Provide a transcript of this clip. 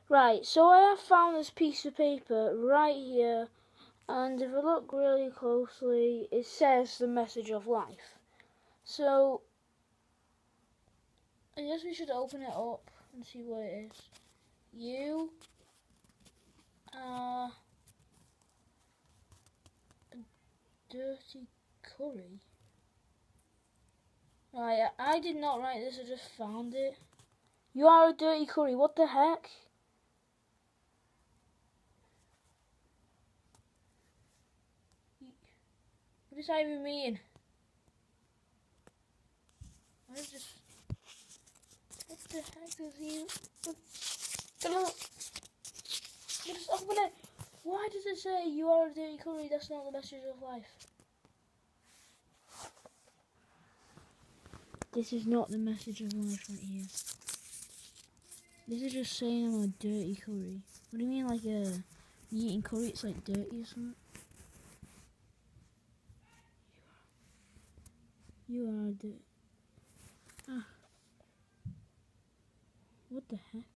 Right, so I have found this piece of paper right here, and if I look really closely, it says the message of life. So, I guess we should open it up and see what it is. You are a dirty curry. Right, I did not write this, I just found it. You are a dirty curry, what the heck? What does that even mean? What is this? What the heck is he? Just open it. Why does it say you are a dirty curry? That's not the message of life. This is not the message of life right here. This is just saying I'm a dirty curry. What do you mean, like you eating curry? It's like dirty or something. You are a dirty. Ah. What the heck?